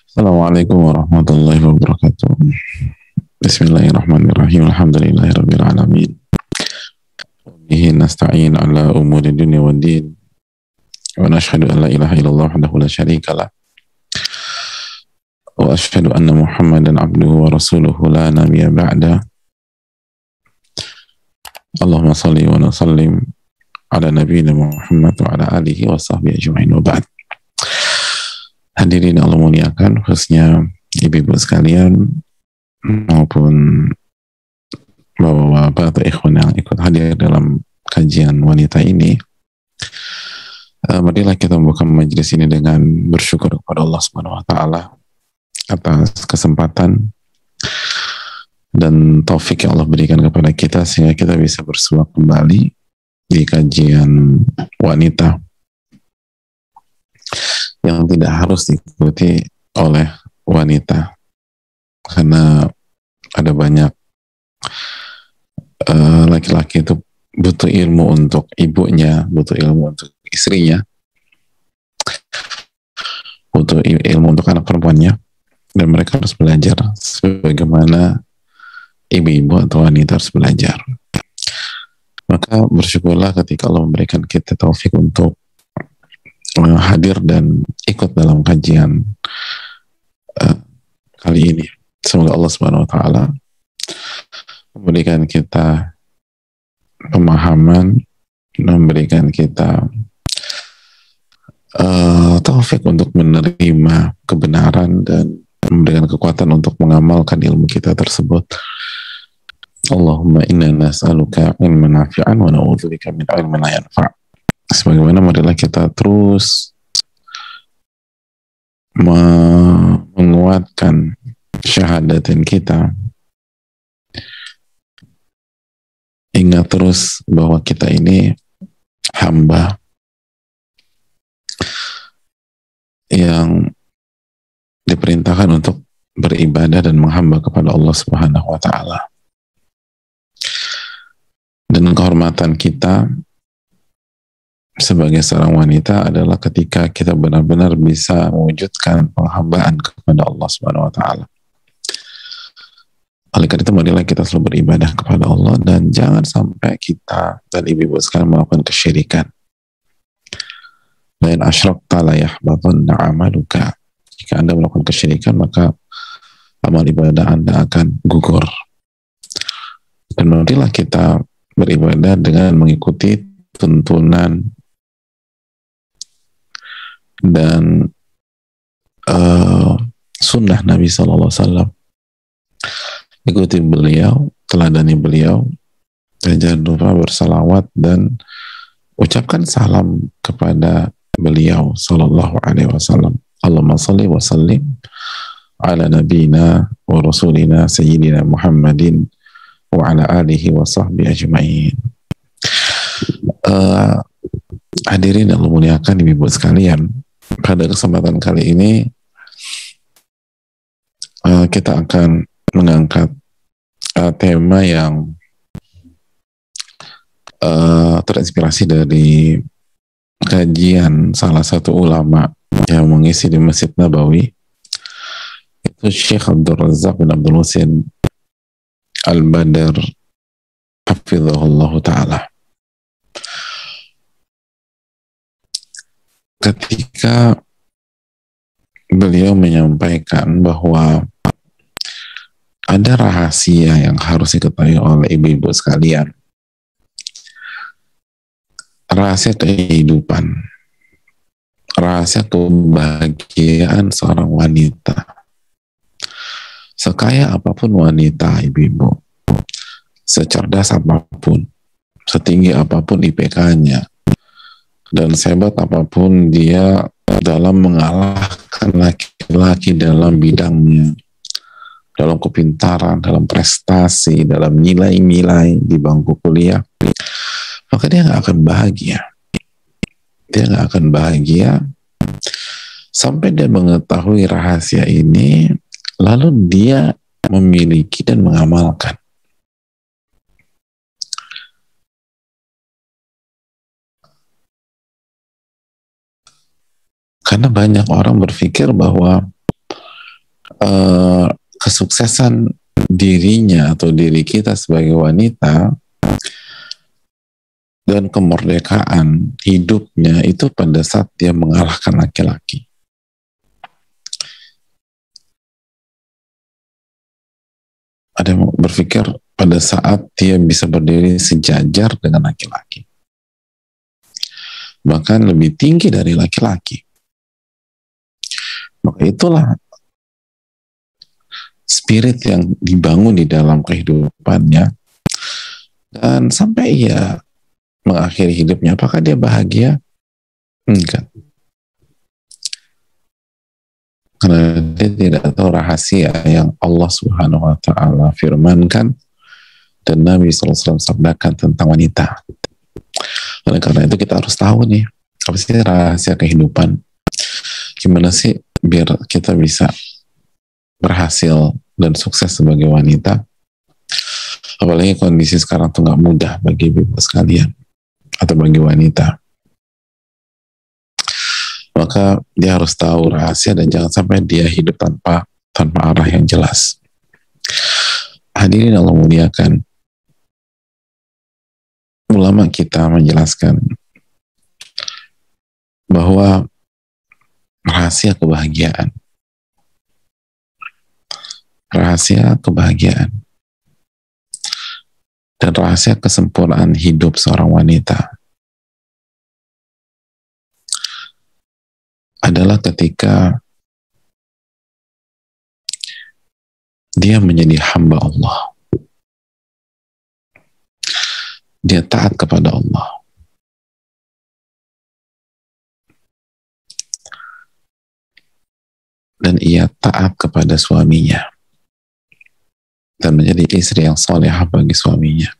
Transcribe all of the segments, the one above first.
Assalamualaikum warahmatullahi wabarakatuh. Bismillahirrahmanirrahim. Alhamdulillahirabbil alamin. Bihi nasta'in ala umuri dunya waddin. Wa nashhadu an la ilaha illallah wahdahu la syarika lah. Wa ashhadu anna Muhammadan abduhu wa rasuluhu la nabiyya ba'da. Allahumma salli wa sallim ala nabiyyina Muhammad wa ala alihi wa sahbihi ajma'in wa ba'd. Hadirin Allah muliakan, khususnya ibu-ibu sekalian maupun bapak-bapak atau ikhwan yang ikut hadir dalam kajian wanita ini. Marilah kita membuka majelis ini dengan bersyukur kepada Allah Subhanahu wa taala atas kesempatan dan taufik yang Allah berikan kepada kita sehingga kita bisa bersua kembali di kajian wanita yang tidak harus diikuti oleh wanita, karena ada banyak laki-laki itu butuh ilmu untuk ibunya, butuh ilmu untuk istrinya, butuh ilmu untuk anak perempuannya, dan mereka harus belajar sebagaimana ibu-ibu atau wanita harus belajar. Maka bersyukurlah ketika Allah memberikan kita taufik untuk hadir dan ikut dalam kajian kali ini. Semoga Allah Subhanahu wa taala memberikan kita pemahaman, memberikan kita taufik untuk menerima kebenaran dan memberikan kekuatan untuk mengamalkan ilmu kita tersebut. Allahumma inna nas'aluka ilman nafi'an wa na'udzubika min ilmin la yanfa'. Sebagaimana marilah kita terus menguatkan syahadatin kita. Ingat terus bahwa kita ini hamba yang diperintahkan untuk beribadah dan menghamba kepada Allah Subhanahu wa taala. Dan kehormatan kita sebagai seorang wanita adalah ketika kita benar-benar bisa mewujudkan penghambaan kepada Allah Subhanahu wa taala. Oleh karena itu marilah kita selalu beribadah kepada Allah dan jangan sampai kita dan ibu-ibu sekalian melakukan kesyirikan. Lain asyrakta la yahbatanna amaluka. Jika Anda melakukan kesyirikan, maka amal ibadah Anda akan gugur. Dan marilah kita beribadah dengan mengikuti tuntunan dan sunnah Nabi SAW. Ikuti beliau, teladani beliau, dan jangan lupa bersalawat dan ucapkan salam kepada beliau sallallahu alaihi wasallam. Allahumma salli wa sallim ala nabiyina wa rasulina sayyidina Muhammadin wa ala alihi wa sahbihi ajma'in. Hadirin yang muliakan ibu sekalian, pada kesempatan kali ini kita akan mengangkat tema yang terinspirasi dari kajian salah satu ulama yang mengisi di Masjid Nabawi, itu Syekh Abdul Razak bin Abdul Muhsin Al-Badr hafizahullah ta'ala. Ketika beliau menyampaikan bahwa ada rahasia yang harus diketahui oleh ibu-ibu sekalian, rahasia kehidupan, rahasia kebahagiaan seorang wanita. Sekaya apapun wanita, ibu-ibu, secerdas apapun, setinggi apapun IPK-nya, dan sehebat apapun dia dalam mengalahkan laki-laki dalam bidangnya, dalam kepintaran, dalam prestasi, dalam nilai-nilai di bangku kuliah, maka dia nggak akan bahagia. Dia nggak akan bahagia sampai dia mengetahui rahasia ini, lalu dia memiliki dan mengamalkan. Karena banyak orang berpikir bahwa kesuksesan dirinya atau diri kita sebagai wanita dan kemerdekaan hidupnya itu pada saat dia mengalahkan laki-laki. Ada yang berpikir pada saat dia bisa berdiri sejajar dengan laki-laki, bahkan lebih tinggi dari laki-laki. Maka itulah spirit yang dibangun di dalam kehidupannya, dan sampai ia mengakhiri hidupnya. Apakah dia bahagia? Enggak. Karena dia tidak tahu rahasia yang Allah Subhanahu wa Ta'ala firmankan dan Nabi SAW sabdakan tentang wanita. Oleh karena itu kita harus tahu nih, apa sih rahasia kehidupan? Gimana sih biar kita bisa berhasil dan sukses sebagai wanita? Apalagi kondisi sekarang tuh nggak mudah bagi ibu sekalian atau bagi wanita. Maka dia harus tahu rahasia dan jangan sampai dia hidup tanpa arah yang jelas. Hadirin Allah muliakan, ulama kita menjelaskan bahwa rahasia kebahagiaan dan rahasia kesempurnaan hidup seorang wanita adalah ketika dia menjadi hamba Allah. Dia taat kepada Allah. Dan ia taat kepada suaminya. Dan menjadi istri yang salehah bagi suaminya.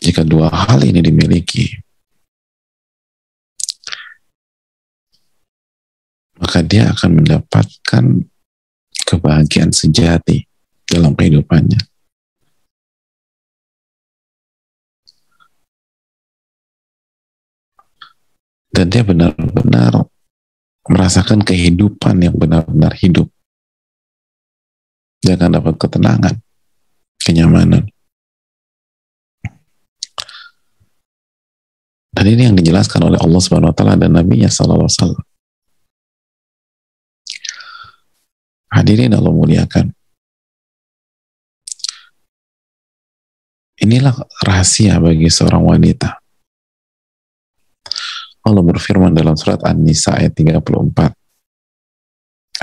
Jika dua hal ini dimiliki, maka dia akan mendapatkan kebahagiaan sejati dalam kehidupannya. Dan dia benar-benar merasakan kehidupan yang benar-benar hidup. Dia akan dapat ketenangan, kenyamanan. Dan ini yang dijelaskan oleh Allah Subhanahu wa Ta'ala dan Nabi-Nya sallallahu alaihi wasallam. Hadirin Allah muliakan. Inilah rahasia bagi seorang wanita. Allah berfirman dalam surat An-Nisa ayat 34.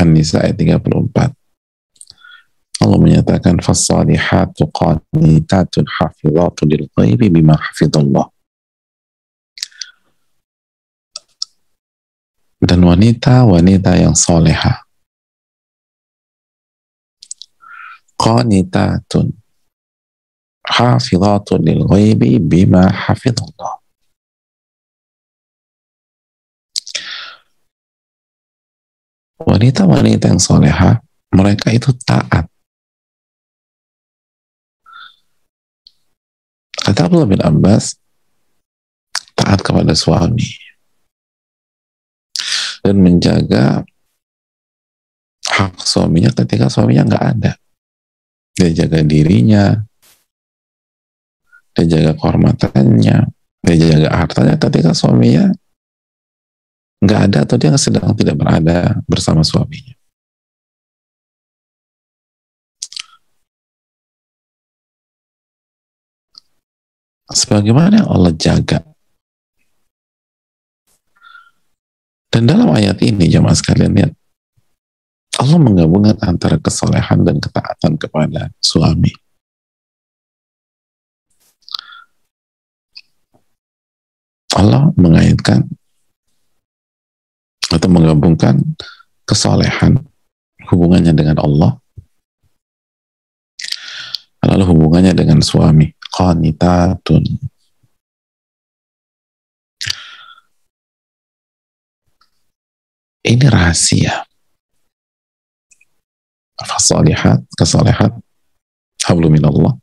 An-Nisa ayat 34. Allah menyatakan fas-salihatu qanitatun hafizatun lil ghaibi bima hafizallah. Dan wanita yang solehah, qanitatun hafizatun lil ghaibi bima hafizallah. Wanita-wanita yang solehah, mereka itu taat. Kata Abdullah bin Abbas, taat kepada suami dan menjaga hak suaminya ketika suaminya nggak ada. Dia jaga dirinya, dia jaga kehormatannya, dia jaga hartanya ketika suaminya nggak ada atau dia sedang tidak berada bersama suaminya. Sebagaimana yang Allah jaga. Dan dalam ayat ini jemaah sekalian lihat, Allah menggabungkan antara kesolehan dan ketaatan kepada suami. Allah mengaitkan atau menggabungkan kesolehan, hubungannya dengan Allah, lalu hubungannya dengan suami. Qanitatun. Ini rahasia. Fasalihat, kesolehat, hablu minallah.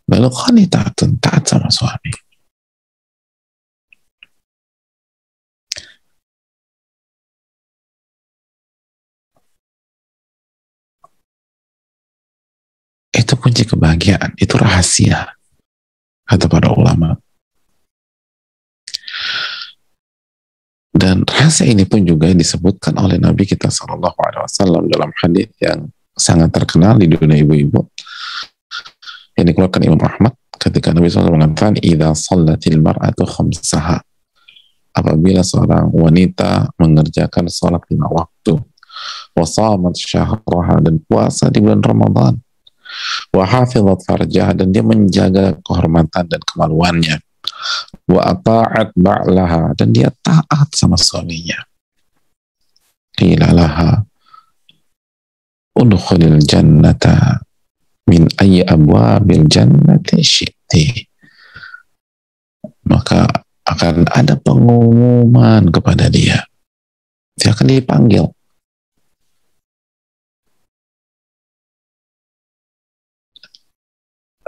Lalu qanitatun, taat sama suami. kunci kebahagiaan, itu rahasia, kata para ulama. Dan rahasia ini pun juga disebutkan oleh Nabi kita SAW dalam hadis yang sangat terkenal di dunia ibu-ibu, yang dikeluarkan Imam Ahmad ketika Nabi SAW mengatakan, "Idza shallatil mar'atu khamsaha," apabila seorang wanita mengerjakan sholat 5 waktu, wa shamat syahraha, dan puasa di bulan Ramadan, wa hafizat farjaha, dan dia menjaga kehormatan dan kemaluannya, wa ata'at ba'laha, dan dia taat sama suaminya, qila laha udkhulil jannata min ayyi abwabil jannati syi'ti, maka akan ada pengumuman kepada dia akan dipanggil,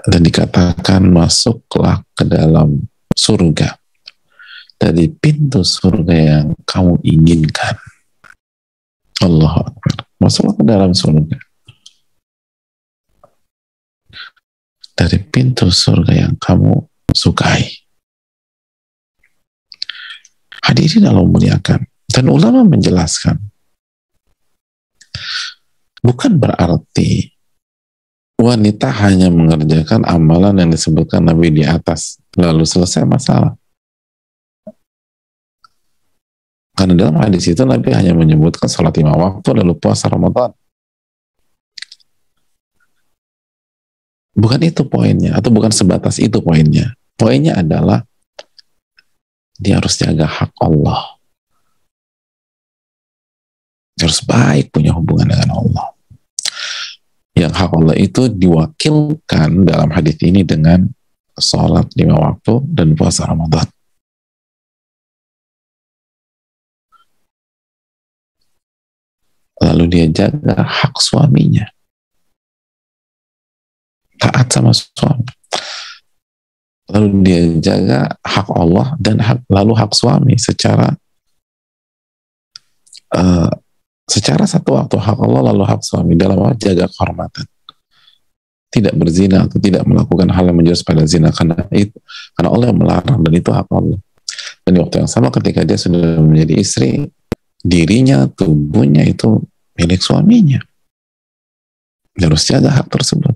dan dikatakan masuklah ke dalam surga dari pintu surga yang kamu inginkan. Allahu Akbar. Masuklah ke dalam surga dari pintu surga yang kamu sukai. Hadirin Allah muliakan. Dan ulama menjelaskan, bukan berarti wanita hanya mengerjakan amalan yang disebutkan Nabi di atas, lalu selesai masalah. Karena dalam hadis itu Nabi hanya menyebutkan salat 5 waktu lalu puasa Ramadan. Bukan itu poinnya, atau bukan sebatas itu poinnya. Poinnya adalah dia harus jaga hak Allah. Dia harus baik punya hubungan dengan Allah. Yang hak Allah itu diwakilkan dalam hadis ini dengan sholat 5 waktu dan puasa Ramadan. Lalu dia jaga hak suaminya, taat sama suami. Lalu dia jaga hak Allah dan lalu hak suami secara satu waktu, hak Allah lalu hak suami dalam jaga kehormatan, tidak berzina atau tidak melakukan hal yang menjurus pada zina, karena Allah yang melarang dan itu hak Allah. Dan di waktu yang sama ketika dia sudah menjadi istri, dirinya, tubuhnya itu milik suaminya, dia harus jaga hak tersebut.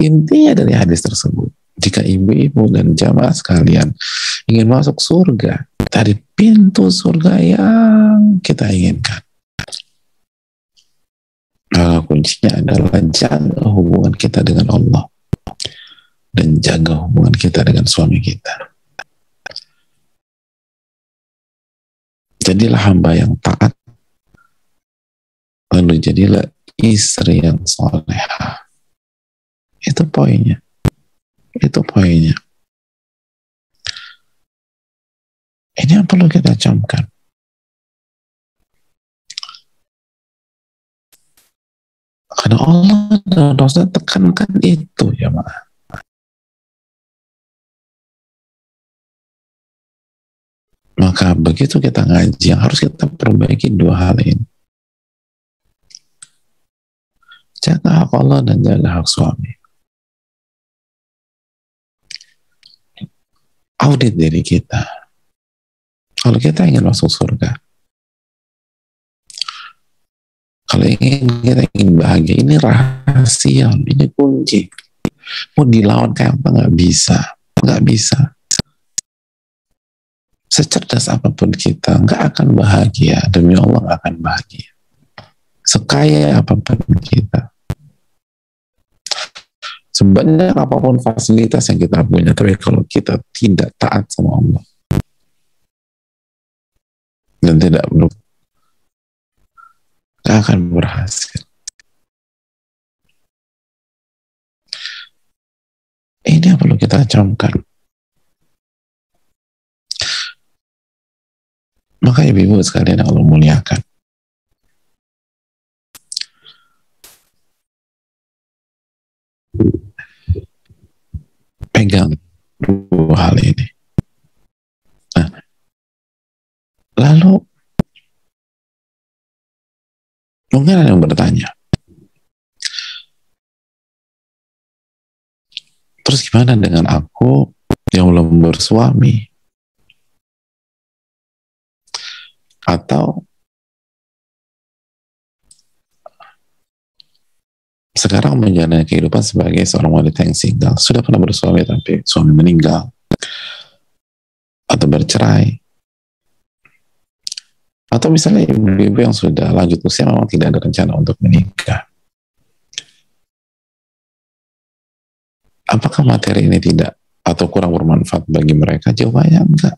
Intinya dari hadis tersebut, jika ibu-ibu dan jamaah sekalian ingin masuk surga dari pintu surga yang kita inginkan, maka kuncinya adalah jaga hubungan kita dengan Allah dan jaga hubungan kita dengan suami kita. Jadilah hamba yang taat, lalu jadilah istri yang salehah. Itu poinnya. Itu poinnya. Ini yang perlu kita camkan. Karena Allah dan Rasul tekankan itu, ya maaf. Maka begitu kita ngaji, yang harus kita perbaiki 2 hal ini. Jaga hak Allah dan jaga hak suami. Audit diri kita. Kalau kita ingin masuk surga, kalau kita ingin bahagia, ini rahasia, ini kunci. Mau dilawan kayak apa, nggak bisa. Secerdas apapun kita, nggak akan bahagia. Demi Allah nggak akan bahagia. Sekaya apapun kita, sebanyak apapun fasilitas yang kita punya, tapi kalau kita tidak taat sama Allah dan tidak gak akan berhasil. Ini yang perlu kita camkan. Maka ibu-ibu sekalian yang Allah muliakan, pegang 2 hal ini. Nah, lalu mungkin ada yang bertanya, Terus gimana dengan aku yang belum bersuami? Atau sekarang menjalani kehidupan sebagai seorang wanita yang single, sudah pernah bersuami tapi suami meninggal atau bercerai, atau misalnya ibu-ibu yang sudah lanjut usia memang tidak ada rencana untuk menikah. Apakah materi ini tidak atau kurang bermanfaat bagi mereka? Jawabannya enggak.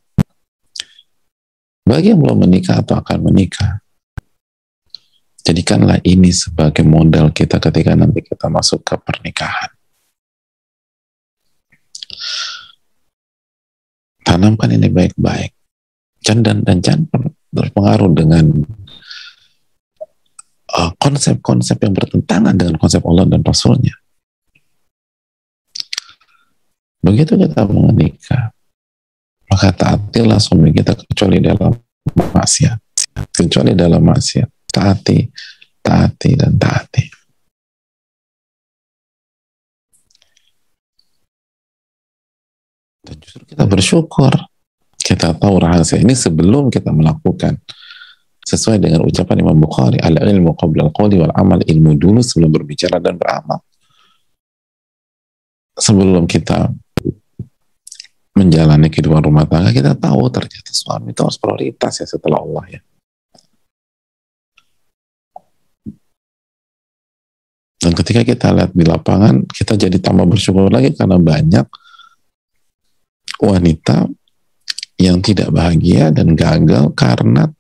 Bagi yang belum menikah atau akan menikah, jadikanlah ini sebagai modal kita ketika nanti kita masuk ke pernikahan. Tanamkan ini baik-baik. Dan jangan berpengaruh dengan konsep-konsep yang bertentangan dengan konsep Allah dan Rasulnya. Begitu kita menikah, maka taatilah suami kita kecuali dalam maksiat. Kecuali dalam maksiat. Taati, dan taati. Dan justru kita bersyukur. Kita tahu rahasia ini sebelum kita melakukan. Sesuai dengan ucapan Imam Bukhari, al-ilmu qabla al-qawli wal-amal, ilmu dulu sebelum berbicara dan beramal. Sebelum kita menjalani kehidupan rumah tangga, kita tahu ternyata suami itu harus prioritas ya setelah Allah ya. Dan ketika kita lihat di lapangan, kita jadi tambah bersyukur lagi karena banyak wanita yang tidak bahagia dan gagal karena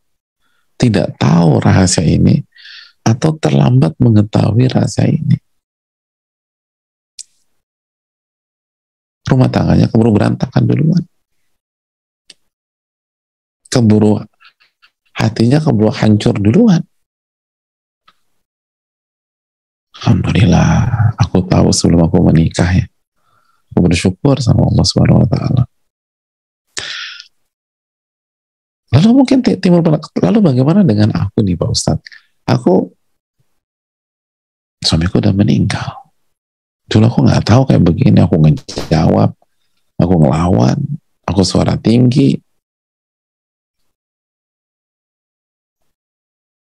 tidak tahu rahasia ini atau terlambat mengetahui rahasia ini. Rumah tangganya keburu berantakan duluan. Hatinya keburu hancur duluan. Alhamdulillah, aku tahu sebelum aku menikah ya. Aku bersyukur sama Allah Subhanahu wa Ta'ala. Lalu mungkin timbul, lalu bagaimana dengan aku nih Pak Ustadz? Suamiku udah meninggal. Dulu aku nggak tahu kayak begini, aku ngejawab, aku ngelawan, aku suara tinggi,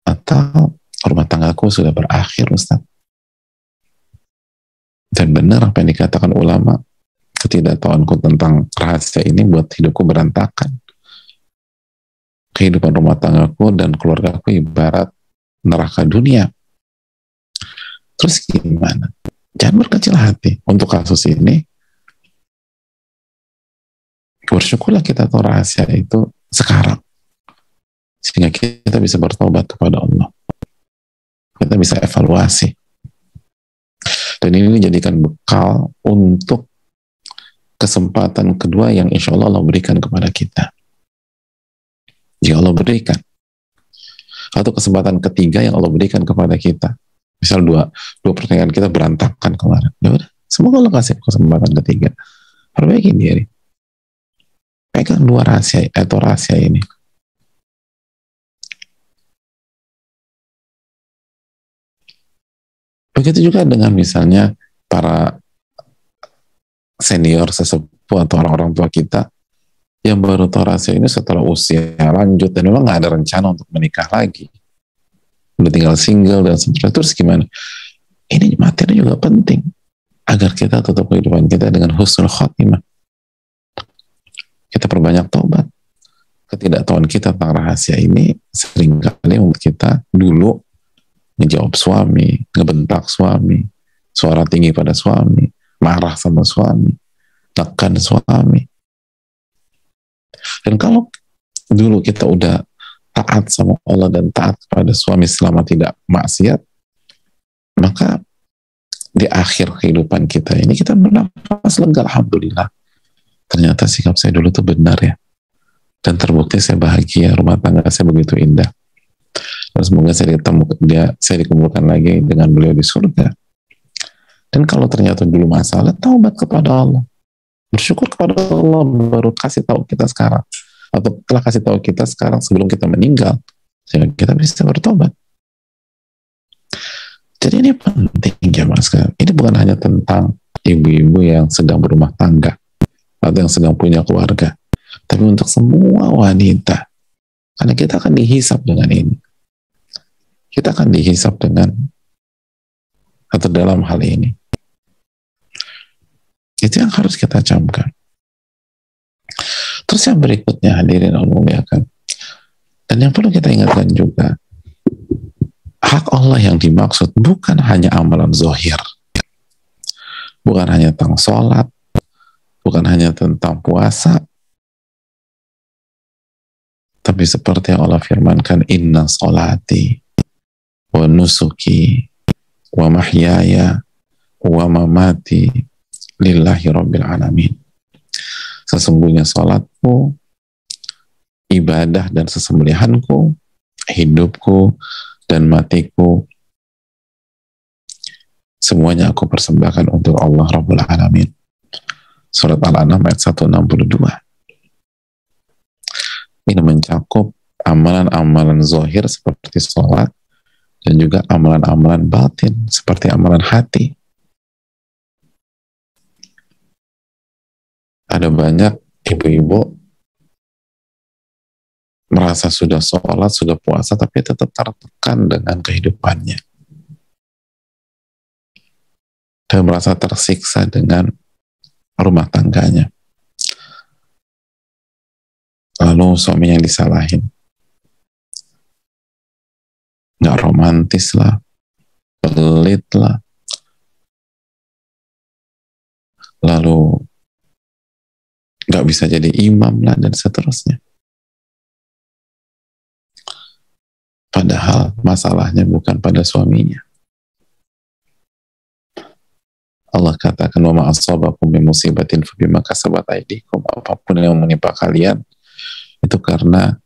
atau rumah tanggaku sudah berakhir Ustadz. Dan benar apa yang dikatakan ulama, ketidaktahuanku tentang rahasia ini buat hidupku berantakan. Kehidupan rumah tanggaku dan keluargaku ibarat neraka dunia. Terus gimana? Jangan berkecil hati. Untuk kasus ini, bersyukurlah kita tahu rahasia itu sekarang. Sehingga kita bisa bertobat kepada Allah. Kita bisa evaluasi. Dan ini dijadikan bekal untuk kesempatan kedua yang insya Allah berikan kepada kita. Jika Allah berikan. Atau kesempatan ketiga yang Allah berikan kepada kita. Misal dua pertanyaan kita berantakan kemarin. Ya udah, semoga Allah kasih kesempatan ketiga. Perbaiki diri. Pegang dua rahasia atau rahasia ini. Begitu juga dengan misalnya para senior sesepuh atau orang-orang tua kita yang baru tahu rahasia ini setelah usia lanjut dan memang nggak ada rencana untuk menikah lagi, udah tinggal single dan seterusnya. Terus gimana? Ini materi juga penting agar kita tutup kehidupan kita dengan husnul khotimah. Kita perbanyak tobat. Ketidaktahuan kita tentang rahasia ini seringkali membuat kita dulu ngejawab suami, ngebentak suami, suara tinggi pada suami, marah sama suami, tekan suami. Dan kalau dulu kita udah taat sama Allah dan taat pada suami selama tidak maksiat, maka di akhir kehidupan kita ini kita bernafas lega, alhamdulillah. Ternyata sikap saya dulu tuh benar ya. Dan terbukti saya bahagia, rumah tangga saya begitu indah. Dan semoga saya dikumpulkan lagi dengan beliau di surga. Dan kalau ternyata dulu masalah, taubat kepada Allah. Bersyukur kepada Allah baru kasih tahu kita sekarang. Atau telah kasih tahu kita sekarang sebelum kita meninggal. Sehingga kita bisa bertobat. Jadi ini penting jemaah sekalian. Ini bukan hanya tentang ibu-ibu yang sedang berumah tangga atau yang sedang punya keluarga, tapi untuk semua wanita, karena kita akan dihisap dengan ini, kita akan dihisap dengan atau dalam hal ini. Itu yang harus kita camkan. Terus yang berikutnya, hadirin Allah muliakan, dan yang perlu kita ingatkan juga, hak Allah yang dimaksud bukan hanya amalan zahir, bukan hanya tentang sholat, bukan hanya tentang puasa, tapi seperti yang Allah firmankan, inna sholati wa nusuki wa mahyaya wa mamati lillahi rabbil alamin. Sesungguhnya sholatku, ibadah dan sesembelihanku, hidupku dan matiku, semuanya aku persembahkan untuk Allah Rabbul Alamin. Surat Al-An'am ayat 162. Ini mencakup amalan-amalan zahir seperti sholat, dan juga amalan-amalan batin seperti amalan hati. Ada banyak ibu-ibu merasa sudah sholat, sudah puasa, tapi tetap tertekan dengan kehidupannya. Dan merasa tersiksa dengan rumah tangganya. Lalu suaminya disalahin. Nggak romantis lah, pelit lah. Lalu nggak bisa jadi imam lah, dan seterusnya. Padahal masalahnya bukan pada suaminya. Allah katakan, wa ma asabakum min musibatin fa bima kasabat aydikum. Apapun yang menimpa kalian itu karena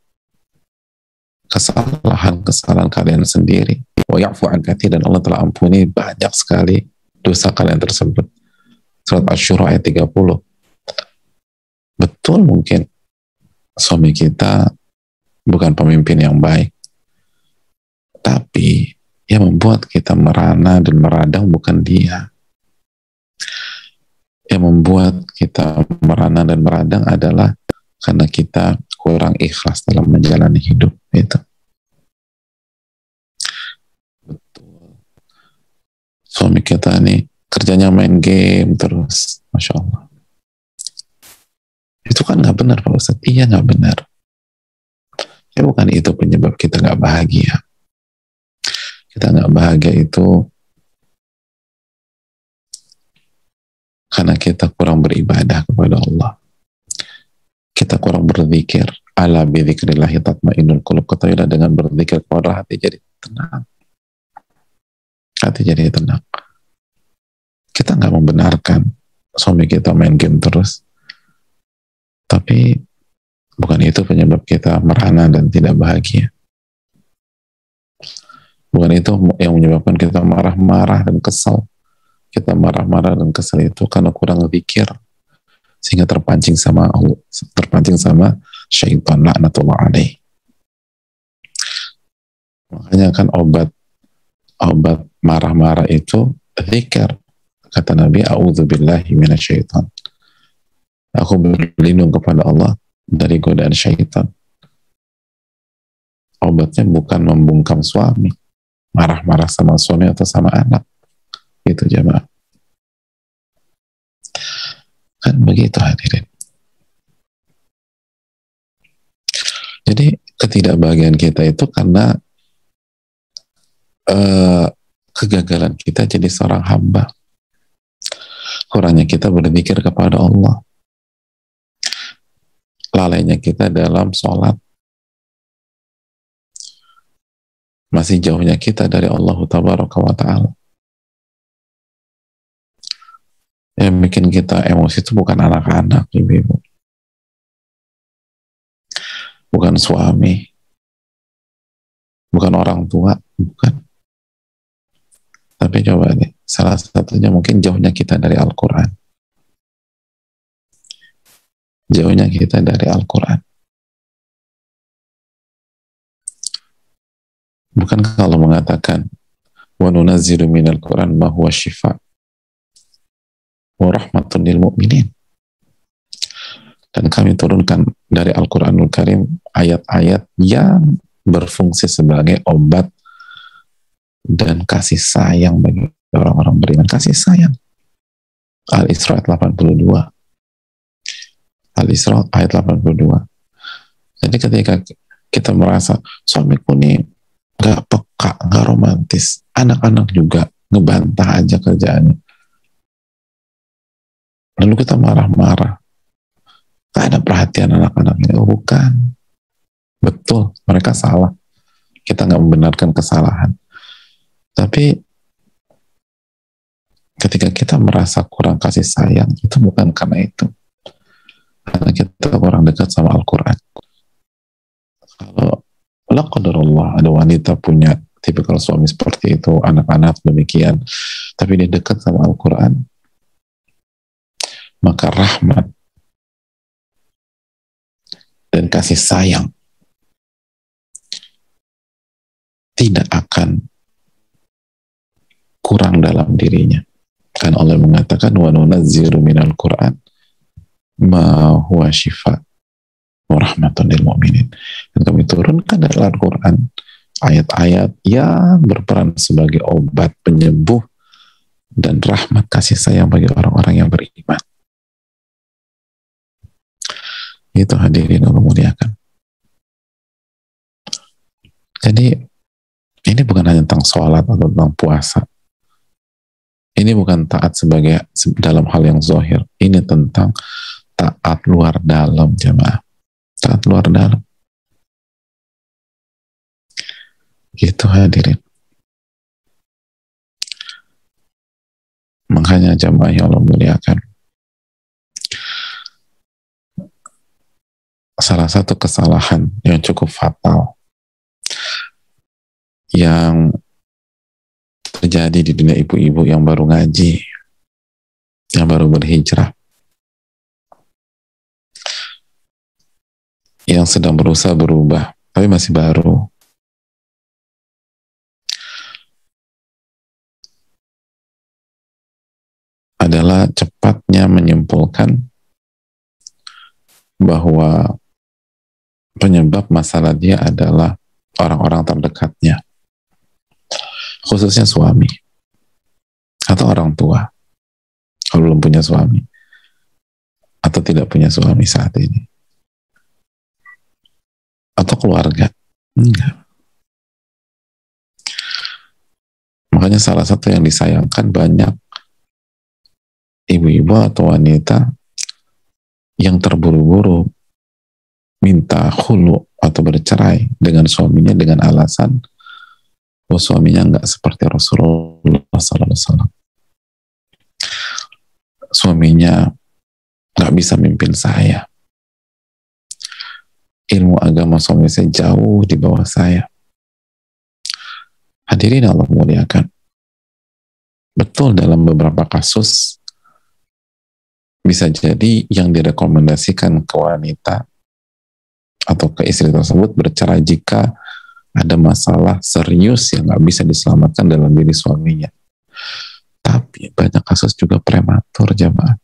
kesalahan kalian sendiri. Wa ya'fu an katsir, dan Allah telah ampuni banyak sekali dosa kalian tersebut. Surat Asy-Syura ayat 30. Betul, mungkin suami kita bukan pemimpin yang baik, tapi yang membuat kita merana dan meradang bukan dia. Yang membuat kita merana dan meradang adalah karena kita kurang ikhlas dalam menjalani hidup itu. Betul. Suami kita nih kerjanya main game terus, Masya Allah. Itu kan nggak benar, Pak Ustadz. Iya, nggak benar. Ya bukan itu penyebab kita nggak bahagia. Kita nggak bahagia itu karena kita kurang beribadah kepada Allah. Kita kurang berzikir. Ala bidzikrillahi tatmainnul qulub. Ketahuilah, dengan berzikir kepada hati jadi tenang. Hati jadi tenang. Kita nggak membenarkan suami kita main game terus. Tapi bukan itu penyebab kita merana dan tidak bahagia. Bukan itu yang menyebabkan kita marah-marah dan kesal. Kita marah-marah dan kesal itu karena kurang zikir, sehingga terpancing sama syaitan, laknatullah alaih. Makanya kan obat marah-marah itu zikir. Kata Nabi, a'udzubillahi minasyaitan. Aku berlindung kepada Allah dari godaan syaitan. Obatnya bukan membungkam suami, marah-marah sama suami atau sama anak. Itu jamaah. Kan begitu, hadirin. Jadi ketidakbahagiaan kita itu karena kegagalan kita jadi seorang hamba. Kurangnya kita berzikir kepada Allah. Lalainya kita dalam sholat. Masih jauhnya kita dari Allah Tabaraka wa Ta'ala. Yang bikin kita emosi itu bukan anak-anak, ibu-ibu. Bukan suami. Bukan orang tua. Bukan. Tapi coba nih, salah satunya mungkin jauhnya kita dari Al-Quran. Jauhnya kita dari Al-Quran. Bukankah Allah mengatakan, wa nunazzilu minal Quran ma huwa shifa'. wa rahmatun lil mu'minin. Dan kami turunkan dari Al-Quranul Karim ayat-ayat yang berfungsi sebagai obat dan kasih sayang bagi orang-orang beriman. Kasih sayang. Al-Isra ayat 82. Al-Isra ayat 82. Jadi ketika kita merasa suamiku nih gak peka, gak romantis, anak-anak juga ngebantah aja kerjaannya, lalu kita marah-marah, gak ada perhatian anak-anak ini. Oh, bukan. Betul, mereka salah. Kita gak membenarkan kesalahan. Tapi ketika kita merasa kurang kasih sayang, itu bukan karena itu. Karena kita kurang dekat sama Al-Quran. Kalau la qadarullah ada wanita punya tipikal suami seperti itu, anak-anak demikian, tapi dia dekat sama Al-Quran, maka rahmat dan kasih sayang tidak akan kurang dalam dirinya. Kan Allah mengatakan wa nunazzilu minal Qur'an ma huwa shifa wa rahmatun lil mu'minin. Dan kami turunkan dari Al-Quran ayat-ayat yang berperan sebagai obat penyembuh dan rahmat kasih sayang bagi orang-orang yang beriman. Itu hadirin Allah muliakan. Jadi ini bukan hanya tentang sholat atau tentang puasa. Ini bukan taat sebagai dalam hal yang zahir. Ini tentang taat luar dalam, jemaah. Taat luar dalam. Gitu hadirin. Makanya jemaah yang Allah muliakan, salah satu kesalahan yang cukup fatal yang terjadi di dunia ibu-ibu yang baru ngaji, yang baru berhijrah, yang sedang berusaha berubah, tapi masih baru. Adalah cepatnya menyimpulkan bahwa penyebab masalah dia adalah orang-orang terdekatnya, khususnya suami atau orang tua kalau belum punya suami atau tidak punya suami saat ini, atau keluarga. Enggak. Makanya salah satu yang disayangkan, banyak ibu-ibu atau wanita yang terburu-buru minta khulu atau bercerai dengan suaminya dengan alasan bahwa suaminya nggak seperti Rasulullah SAW. Suaminya nggak bisa mimpin saya. Ilmu agama suami saya jauh di bawah saya. Hadirin Allah muliakan. Betul, dalam beberapa kasus bisa jadi yang direkomendasikan ke wanita atau ke istri tersebut bercerai jika ada masalah serius yang nggak bisa diselamatkan dalam diri suaminya. Tapi banyak kasus juga prematur, jemaah.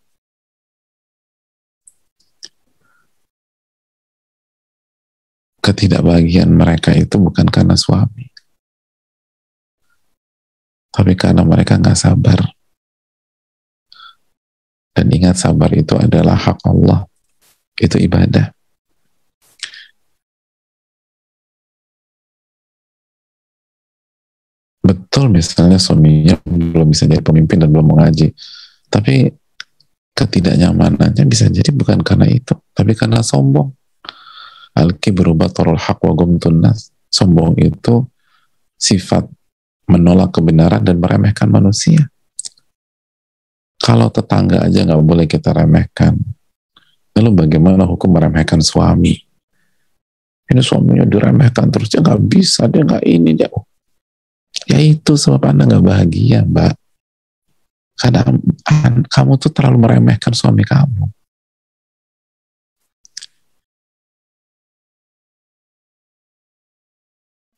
Ketidakbahagiaan mereka itu bukan karena suami, tapi karena mereka nggak sabar. Dan ingat, sabar itu adalah hak Allah. Itu ibadah. Betul, misalnya suaminya belum bisa jadi pemimpin dan belum mengaji, tapi ketidaknyamanannya bisa jadi bukan karena itu, tapi karena sombong. Al-kibru batarul haq wa ghamtun nas. Sombong itu sifat menolak kebenaran dan meremehkan manusia. Kalau tetangga aja nggak boleh kita remehkan, lalu bagaimana hukum meremehkan suami? Ini suaminya diremehkan terus, dia nggak bisa, dia nggak ini, dia. Ya itu sebab Anda nggak bahagia, Mbak. Karena kamu tuh terlalu meremehkan suami kamu.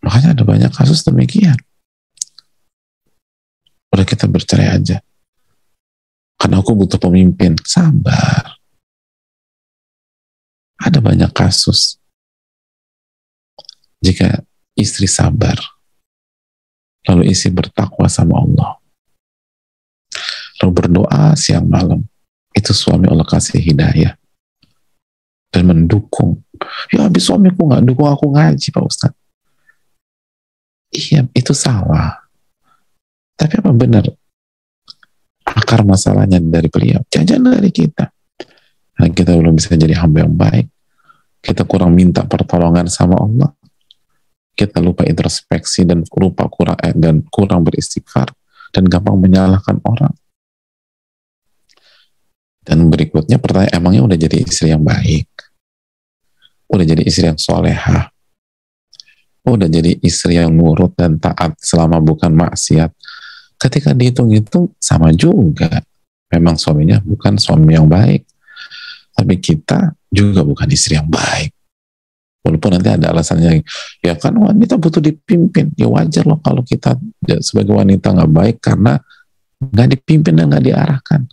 Makanya ada banyak kasus demikian. Udah, kita bercerai aja. karena aku butuh pemimpin. Sabar. Ada banyak kasus jika istri sabar, lalu istri bertakwa sama Allah, lalu berdoa siang malam, itu suami Allah kasih hidayah dan mendukung. Ya habis suamiku nggak dukung aku ngaji, Pak Ustadz. Iya, itu salah. Tapi apa benar akar masalahnya dari beliau? Jangan dari kita. Nah, kita belum bisa jadi hamba yang baik. Kita kurang minta pertolongan sama Allah. Kita lupa introspeksi dan kurang beristighfar dan gampang menyalahkan orang. Dan berikutnya pertanyaan, emangnya udah jadi istri yang baik? Udah jadi istri yang solehah? Udah jadi istri yang nurut dan taat selama bukan maksiat? Ketika dihitung-hitung sama juga. Memang suaminya bukan suami yang baik. Tapi kita juga bukan istri yang baik. Walaupun nanti ada alasannya, ya kan wanita butuh dipimpin. Ya wajar loh kalau kita sebagai wanita nggak baik karena nggak dipimpin dan nggak diarahkan.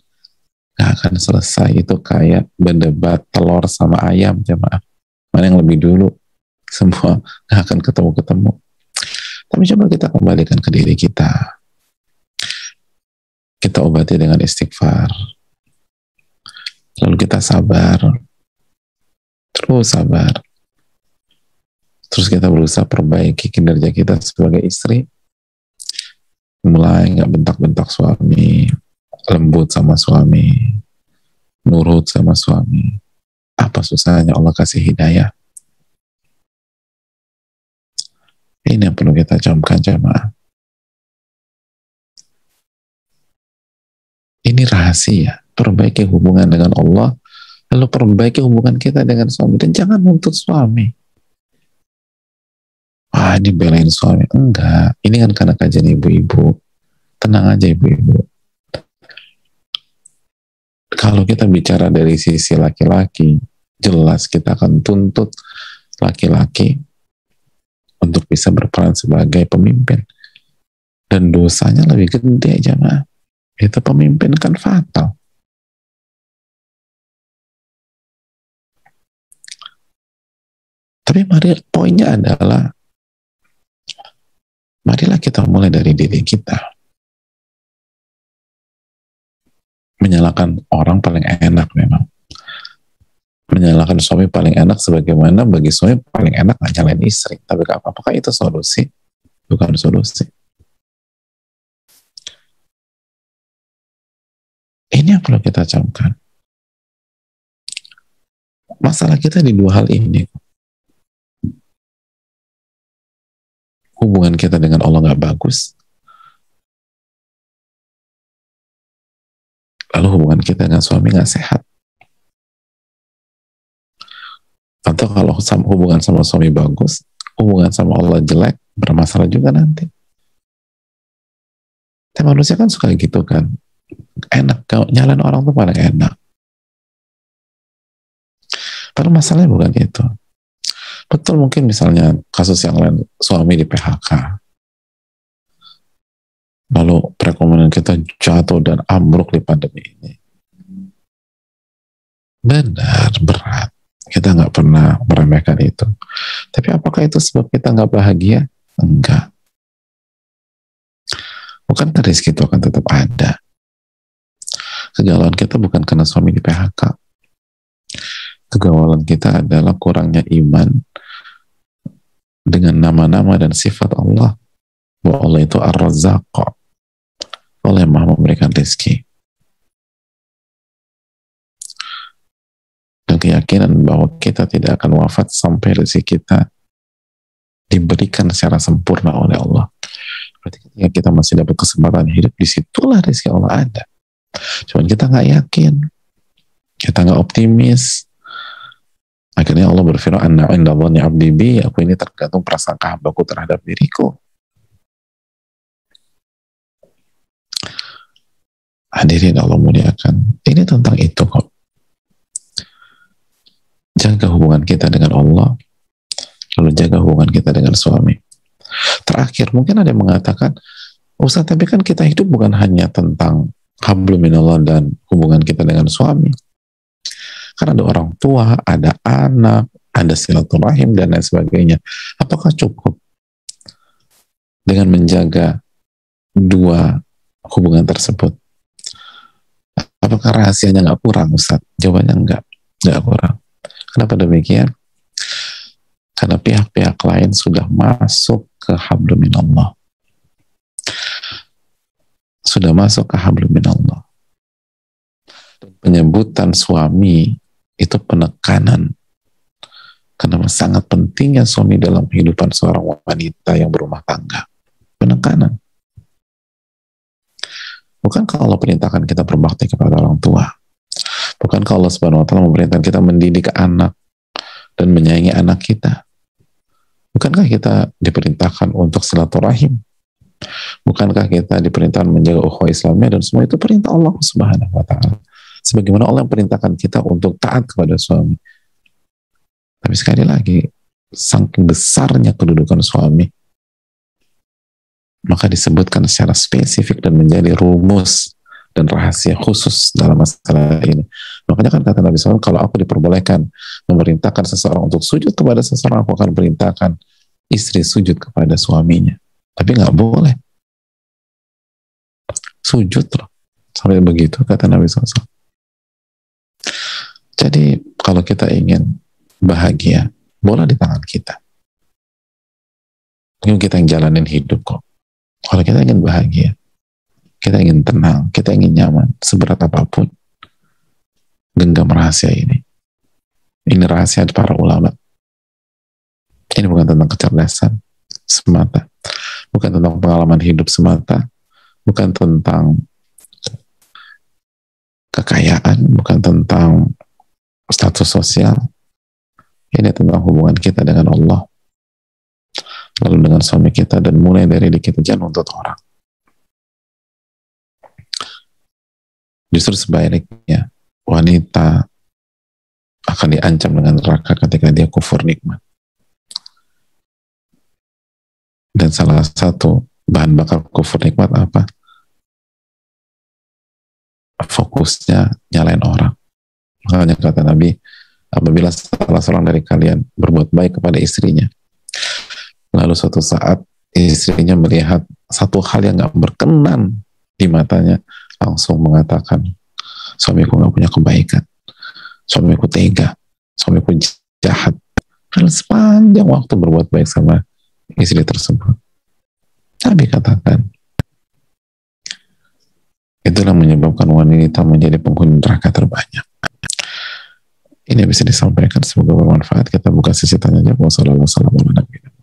Nggak akan selesai. Itu kayak berdebat telur sama ayam, jemaah. Mana yang lebih dulu? Semua nggak akan ketemu-ketemu. Tapi coba kita kembalikan ke diri kita. Kita obati dengan istighfar. Lalu kita sabar, terus sabar. Terus kita berusaha perbaiki kinerja kita sebagai istri. Mulai nggak bentak-bentak suami, lembut sama suami, nurut sama suami. Apa susahnya Allah kasih hidayah? Ini yang perlu kita camkan, jemaah. Ini rahasia. Perbaiki hubungan dengan Allah, lalu perbaiki hubungan kita dengan suami, dan jangan nuntut suami. Wah, ini belain suami. Enggak, ini kan karena kajian ibu-ibu. Tenang aja ibu-ibu. Kalau kita bicara dari sisi laki-laki, jelas kita akan tuntut laki-laki untuk bisa berperan sebagai pemimpin. Dan dosanya lebih gede, jemaah. Itu pemimpin kan fatal. Tapi poinnya adalah, marilah kita mulai dari diri kita. Menyalahkan orang paling enak memang. Menyalahkan suami paling enak, sebagaimana bagi suami paling enak nggak nyalain istri. Tapi apakah itu solusi? Bukan solusi. Ini yang perlu kita camkan. Masalah kita di dua hal ini. Hubungan kita dengan Allah nggak bagus, lalu hubungan kita dengan suami nggak sehat. Atau kalau hubungan sama suami bagus, hubungan sama Allah jelek, bermasalah juga nanti. Tapi manusia kan suka gitu kan, enak, nyalain orang tuh paling enak. Padahal masalahnya bukan itu. Betul, mungkin misalnya kasus yang lain, suami di PHK, lalu perekonomian kita jatuh dan ambruk di pandemi ini. Benar, berat. Kita nggak pernah meremehkan itu. Tapi apakah itu sebab kita nggak bahagia? Enggak. Bukan rezeki itu akan tetap ada. Kegalauan kita bukan karena suami di PHK. Kegalauan kita adalah kurangnya iman dengan nama-nama dan sifat Allah, bahwa Allah itu Ar-Razzaq, Allah yang Maha memberikan rezeki, dan keyakinan bahwa kita tidak akan wafat sampai rezeki kita diberikan secara sempurna oleh Allah. Berarti ketika kita masih dapat kesempatan hidup, disitulah rezeki Allah ada. Cuman kita nggak yakin, kita nggak optimis. Akhirnya Allah berfirman, "Anna indallahi abdi bi," aku ini tergantung prasangka hambaku terhadap diriku. Hadirin Allah muliakan. Ini tentang itu kok. Jaga hubungan kita dengan Allah, lalu jaga hubungan kita dengan suami. Terakhir, mungkin ada yang mengatakan, Ustaz, tapi kan kita hidup bukan hanya tentang hablum minallah dan hubungan kita dengan suami. Karena ada orang tua, ada anak, ada silaturahim dan lain sebagainya. Apakah cukup dengan menjaga dua hubungan tersebut? Apakah rahasianya nggak kurang, Ustaz? Jawabannya nggak kurang. Kenapa demikian? Karena pihak-pihak lain sudah masuk ke hablum minallah. Sudah masuk ke hablum minallah. Penyebutan suami itu penekanan. Karena sangat pentingnya suami dalam kehidupan seorang wanita yang berumah tangga. Penekanan. Bukankah Allah perintahkan kita berbakti kepada orang tua? Bukankah Allah Subhanahu wa Ta'ala memerintahkan kita mendidik anak dan menyayangi anak kita? Bukankah kita diperintahkan untuk silaturahim? Bukankah kita diperintahkan menjaga ukhuwah Islamiyah, dan semua itu perintah Allah Subhanahu wa Ta'ala? Sebagaimana Allah yang perintahkan kita untuk taat kepada suami. Tapi sekali lagi, saking besarnya kedudukan suami, maka disebutkan secara spesifik dan menjadi rumus dan rahasia khusus dalam masalah ini. Makanya kan kata Nabi SAW, kalau aku diperbolehkan memerintahkan seseorang untuk sujud kepada seseorang, aku akan perintahkan istri sujud kepada suaminya. Tapi nggak boleh sujud loh sampai begitu, kata Nabi SAW. Jadi kalau kita ingin bahagia, bola di tangan kita. Mungkin kita yang jalanin hidup kok. Kalau kita ingin bahagia, kita ingin tenang, kita ingin nyaman, seberat apapun, genggam rahasia ini. Ini rahasia para ulama. Ini bukan tentang kecerdasan semata, bukan tentang pengalaman hidup semata, bukan tentang kekayaan, bukan tentang status sosial. Ini tentang hubungan kita dengan Allah, lalu dengan suami kita, dan mulai dari diri kita, jangan untuk orang. Justru sebaliknya, wanita akan diancam dengan neraka ketika dia kufur nikmat. Dan salah satu bahan bakar kufur nikmat apa? Fokusnya nyalain orang. Makanya kata Nabi, apabila salah seorang dari kalian berbuat baik kepada istrinya, lalu suatu saat istrinya melihat satu hal yang gak berkenan di matanya, langsung mengatakan, suamiku gak punya kebaikan, suamiku tega, suamiku jahat. Karena sepanjang waktu berbuat baik sama istri tersebut. Nabi katakan, itulah menyebabkan wanita menjadi penghuni neraka terbanyak. Ini bisa disampaikan, semoga bermanfaat. Kita buka sesi tanya jawab. Wassalamualaikum warahmatullahi wabarakatuh.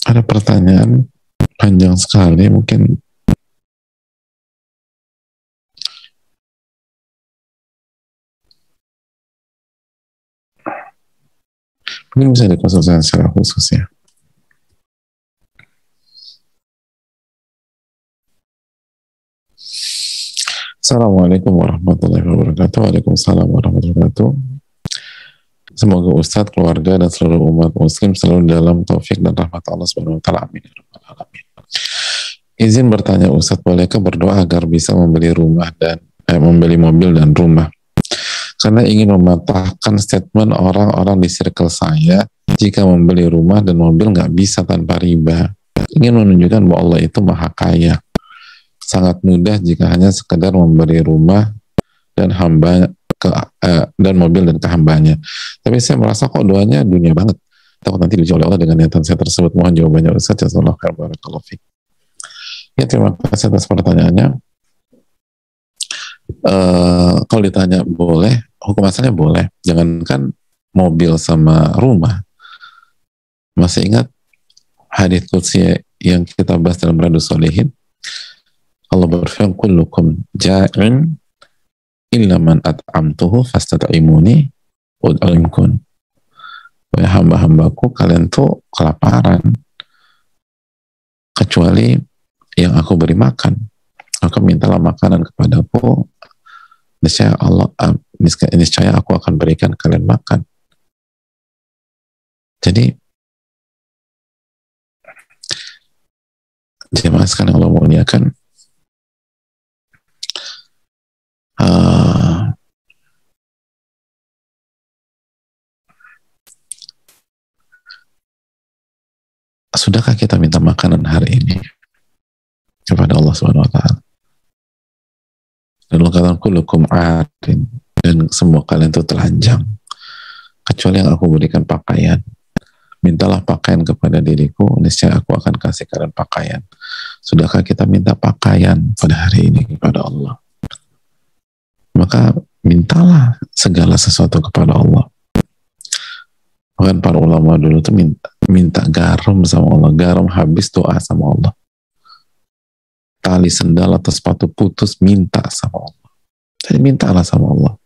Ada pertanyaan panjang sekali, mungkin bisa dikonsultasikan secara khusus ya. Assalamualaikum warahmatullahi wabarakatuh. Waalaikumsalam warahmatullahi wabarakatuh. Semoga Ustadz, keluarga, dan seluruh umat muslim selalu dalam taufik dan rahmat Allah Subhanahu wa taala. Amin. Izin bertanya Ustadz, bolehkah berdoa agar bisa membeli rumah dan membeli mobil dan rumah? Karena ingin mematahkan statement orang-orang di circle saya, jika membeli rumah dan mobil nggak bisa tanpa riba. Ingin menunjukkan bahwa Allah itu maha kaya. Sangat mudah jika hanya sekedar memberi rumah dan dan mobil dan ke hambanya. Tapi saya merasa kok doanya dunia banget. Takut nanti dijawab Allah dengan niatan saya tersebut. Mohon jawabannya Ustaz. Jazakallahu khairan, barakallahu fiik. Ya, terima kasih atas pertanyaannya. Kalau ditanya boleh, hukum asalnya boleh. Jangankan mobil sama rumah. Masih ingat hadits qudsi yang kita bahas dalam Riyadhus Shalihin? Allah berfirman, kullukum ja'in illa man at'amtuhu fastat'imuni ud'imkun. Ya hamba-hambaku, kalian tuh kelaparan kecuali yang aku beri makan. Maka mintalah makanan kepadaku, niscaya aku akan berikan kalian makan. Jadi jemaah sekalian Allah muliakan, sudahkah kita minta makanan hari ini kepada Allah Subhanahu wa taala? Dan Allah katakan kullukum atin, dan semua kalian itu telanjang kecuali yang aku berikan pakaian. Mintalah pakaian kepada diriku, niscaya aku akan kasih kalian pakaian. Sudahkah kita minta pakaian pada hari ini kepada Allah? Maka mintalah segala sesuatu kepada Allah. Bahkan para ulama dulu tuh minta garam sama Allah. Garam habis, doa sama Allah. Tali sendal atau sepatu putus, minta sama Allah. Jadi mintalah sama Allah.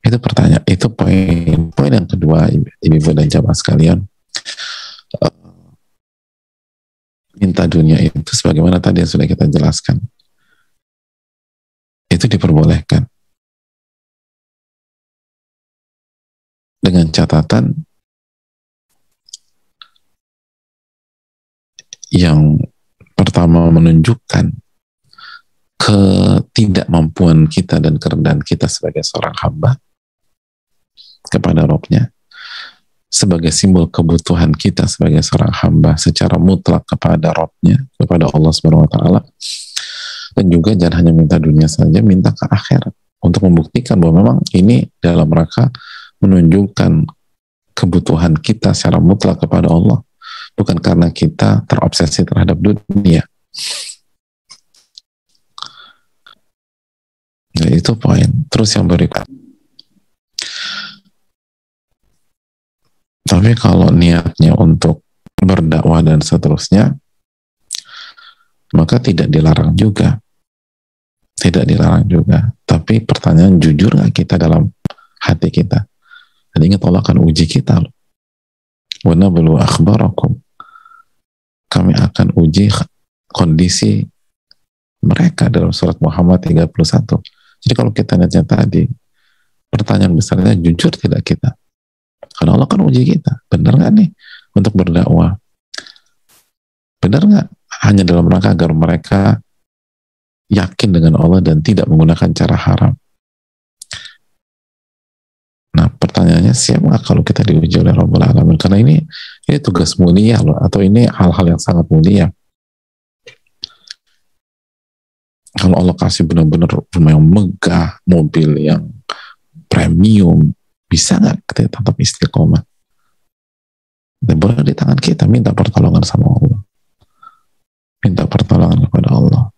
Itu pertanyaan, itu poin yang kedua, ibu dan jamaah sekalian. Minta dunia itu sebagaimana tadi yang sudah kita jelaskan, itu diperbolehkan dengan catatan yang pertama menunjukkan ketidakmampuan kita dan kerendahan kita sebagai seorang hamba kepada Rabb-nya, sebagai simbol kebutuhan kita sebagai seorang hamba secara mutlak kepada Rabb-nya, kepada Allah Subhanahu wa taala. Dan juga jangan hanya minta dunia saja, minta ke akhirat untuk membuktikan bahwa memang ini dalam rangka menunjukkan kebutuhan kita secara mutlak kepada Allah, bukan karena kita terobsesi terhadap dunia. Nah, itu poin. Terus yang berikut, tapi kalau niatnya untuk berdakwah dan seterusnya, maka tidak dilarang juga. Tidak dilarang juga. Tapi pertanyaan, jujur gak kita dalam hati kita? Dan ingat, Allah akan uji kita. Wa nablu akhbarakum. Kami akan uji kondisi mereka dalam surat Muhammad 31. Jadi kalau kita lihatnya tadi, pertanyaan besarnya, jujur tidak kita? Karena Allah kan uji kita. Benar gak nih untuk berdakwah? Benar gak? Hanya dalam rangka agar mereka yakin dengan Allah dan tidak menggunakan cara haram. Nah, pertanyaannya, siap nggak kalau kita diuji oleh Rabbul Alamin? Karena ini tugas mulia loh, atau ini hal-hal yang sangat mulia. Kalau Allah kasih benar-benar rumah yang megah, mobil yang premium, bisa nggak kita tetap istiqomah? Dan boleh di tangan kita minta pertolongan sama Allah. Minta pertolongan kepada Allah.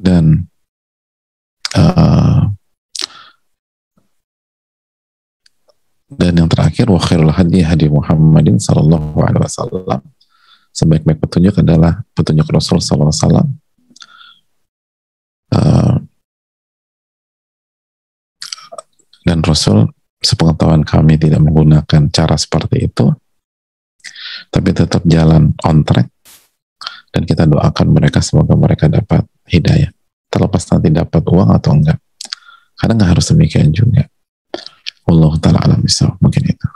Dan yang terakhir, wa khairul hadi hadi Muhammadin sallallahu alaihi wasallam. Sebaik-baik petunjuk adalah petunjuk Rasul sallallahu alaihi wasallam. Dan Rasul, sepengetahuan kami, tidak menggunakan cara seperti itu. tapi tetap jalan on track, dan kita doakan mereka semoga mereka dapat hidayah, terlepas nanti dapat uang atau enggak, karena nggak harus demikian juga. Allah ta'ala alam bisawab. Mungkin itu.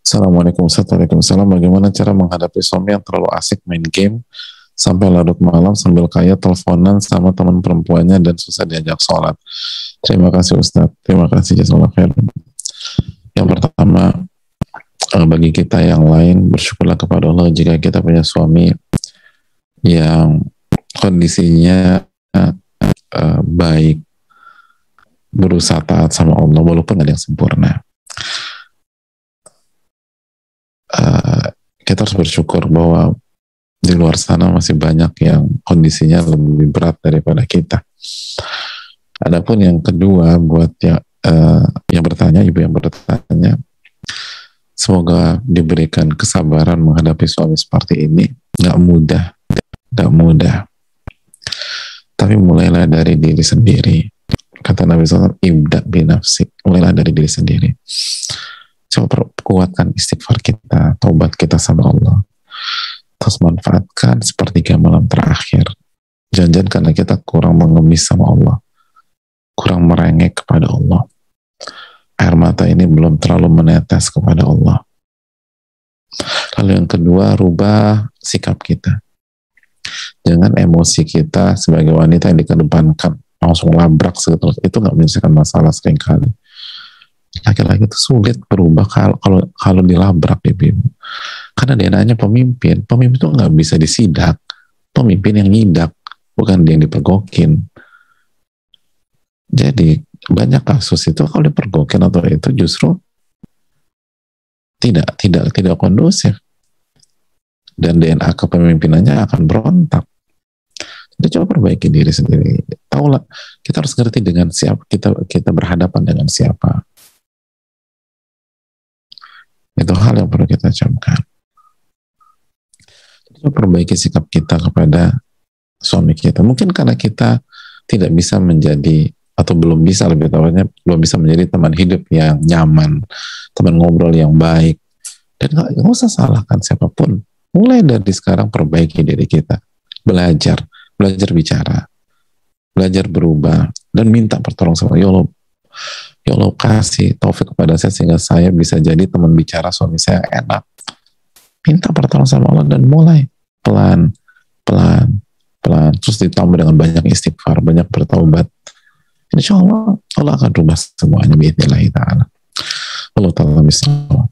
Assalamualaikum warahmatullahi. Bagaimana cara menghadapi suami yang terlalu asik main game sampai larut malam sambil kaya teleponan sama teman perempuannya dan susah diajak sholat? Terima kasih Ustadz. Terima kasih jazakallahu khairan. Yang pertama, bagi kita yang lain, bersyukurlah kepada Allah jika kita punya suami yang kondisinya baik, berusaha taat sama Allah walaupun ada yang sempurna. Kita harus bersyukur bahwa di luar sana masih banyak yang kondisinya lebih berat daripada kita. Adapun yang kedua, buat yang bertanya, ibu yang bertanya, semoga diberikan kesabaran menghadapi suami seperti ini. Nggak mudah. Tapi mulailah dari diri sendiri. Kata Nabi SAW, ibda binafsik, mulailah dari diri sendiri. Coba kuatkan istighfar kita, taubat kita sama Allah. Terus manfaatkan sepertiga malam terakhir. Jangan-jangan karena kita kurang mengemis sama Allah, kurang merengek kepada Allah, air mata ini belum terlalu menetes kepada Allah. Lalu yang kedua, rubah sikap kita. Jangan emosi kita sebagai wanita yang dikedepankan, langsung labrak seterus. Itu nggak menyelesaikan masalah seringkali. Laki-laki itu sulit berubah kalau dilabrak, ibu. Karena dia nanya pemimpin itu nggak bisa disidak. Pemimpin yang nyidak, bukan dia yang dipergokin. Jadi banyak kasus itu kalau dipergokin atau itu justru tidak kondusif, dan DNA kepemimpinannya akan berontak. Jadi coba perbaiki diri sendiri. Tahulah, kita harus ngerti dengan siapa kita berhadapan dengan siapa. Itu hal yang perlu kita camkan. Kita perbaiki sikap kita kepada suami kita. Mungkin karena kita tidak bisa menjadi, atau belum bisa, lebih tepatnya belum bisa menjadi teman hidup yang nyaman, teman ngobrol yang baik. Dan nggak usah salahkan siapapun. Mulai dari sekarang perbaiki diri kita. Belajar bicara, belajar berubah, dan minta pertolongan sama Allah. Ya Allah, kasih taufik kepada saya sehingga saya bisa jadi teman bicara suami saya yang enak. Minta pertolongan sama Allah dan mulai pelan, terus ditambah dengan banyak istighfar, banyak bertaubat. Insya Allah, Allah akan rubah semuanya biidznillah ta'ala. Allah ta'ala bismillah.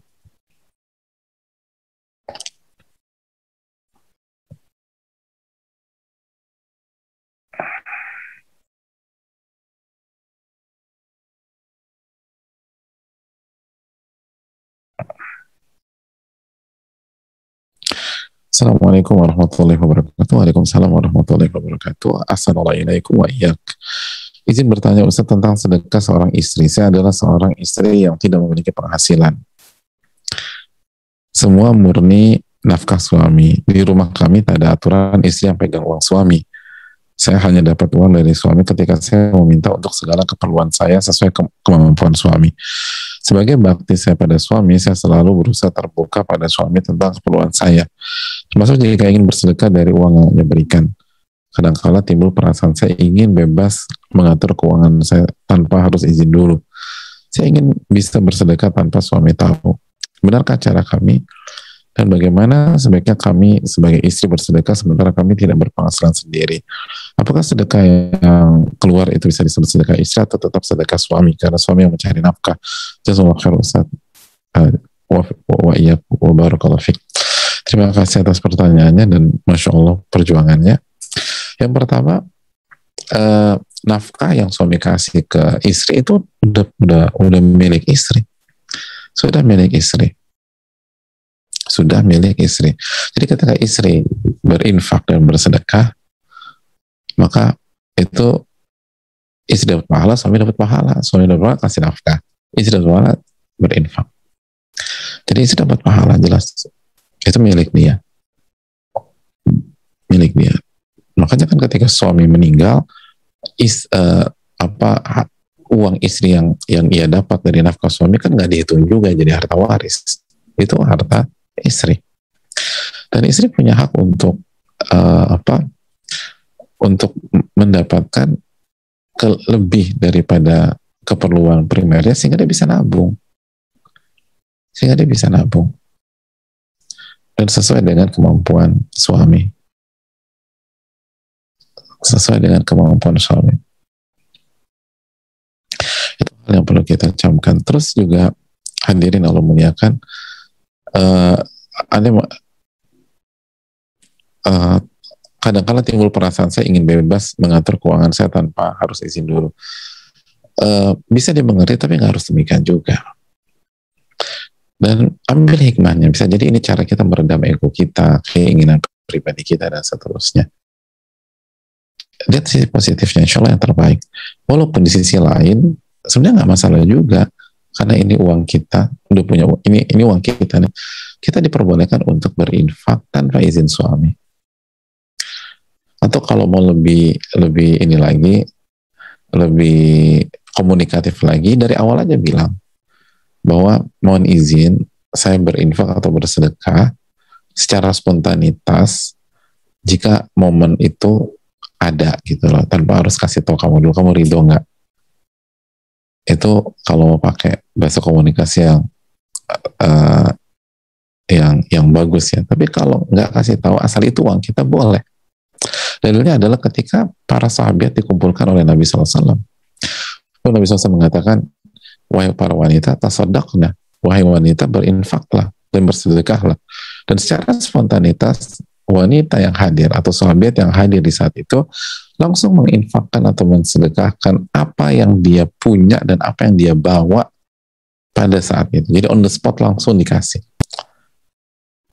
Assalamualaikum warahmatullahi wabarakatuh. Waalaikumsalam warahmatullahi wabarakatuh. Assalamualaikum wa iyyak. Izin bertanya Ustaz tentang sedekah seorang istri. Saya adalah seorang istri yang tidak memiliki penghasilan. Semua murni nafkah suami. Di rumah kami tak ada aturan istri yang pegang uang suami. Saya hanya dapat uang dari suami ketika saya meminta untuk segala keperluan saya sesuai kemampuan suami. Sebagai bakti saya pada suami, saya selalu berusaha terbuka pada suami tentang keperluan saya. Termasuk jika ingin bersedekah dari uang yang dia berikan. Kadang-kala timbul perasaan saya ingin bebas mengatur keuangan saya tanpa harus izin dulu. Saya ingin bisa bersedekah tanpa suami tahu. Benarkah cara kami? Dan bagaimana sebaiknya kami sebagai istri bersedekah sementara kami tidak berpenghasilan sendiri? Apakah sedekah yang keluar itu bisa disebut sedekah istri atau tetap sedekah suami? Karena suami yang mencari nafkah. Jazakallahu khairan Ustaz. Wa iyyakum wa barakallahu fiik. Terima kasih atas pertanyaannya dan Masya Allah perjuangannya. Yang pertama, nafkah yang suami kasih ke istri itu udah milik istri. Sudah milik istri. Jadi ketika istri berinfak dan bersedekah, maka itu istri dapat pahala, suami dapat pahala. Suami dapat pahala kasih nafkah. istri sholat berinfak. Jadi istri dapat pahala jelas, itu milik dia, milik dia. Makanya kan ketika suami meninggal, uang istri yang ia dapat dari nafkah suami kan nggak dihitung juga jadi harta waris, itu harta istri. Dan istri punya hak untuk untuk mendapatkan lebih daripada keperluan primernya sehingga dia bisa nabung, dan sesuai dengan kemampuan suami, itu hal yang perlu kita camkan. Terus juga hadirin Allah muliakan, kadang-kala timbul perasaan saya ingin bebas mengatur keuangan saya tanpa harus izin dulu. Bisa dimengerti, tapi nggak harus demikian juga. Dan ambil hikmahnya. Bisa jadi ini cara kita meredam ego kita, keinginan pribadi kita, dan seterusnya. Lihat sisi positifnya, insya Allah yang terbaik. Walaupun di sisi lain, sebenarnya nggak masalah juga. Karena ini uang kita, udah punya ini uang kita nih. Kita diperbolehkan untuk berinfak tanpa izin suami. Atau kalau mau lebih ini lagi, lebih komunikatif lagi, dari awal aja bilang bahwa mohon izin saya berinfak atau bersedekah secara spontanitas jika momen itu ada gitu loh, tanpa harus kasih tahu kamu dulu, kamu ridho nggak? Itu kalau mau pakai bahasa komunikasi yang bagus ya. Tapi kalau nggak kasih tahu asal itu uang kita, boleh. Dalilnya adalah ketika para sahabat dikumpulkan oleh Nabi SAW. Nabi SAW mengatakan, wahai para wanita, tasaddaqna, wahai wanita berinfaklah dan bersedekahlah. Dan secara spontanitas wanita yang hadir atau sahabat yang hadir di saat itu langsung menginfakkan atau mensedekahkan apa yang dia punya dan apa yang dia bawa pada saat itu. Jadi on the spot langsung dikasih.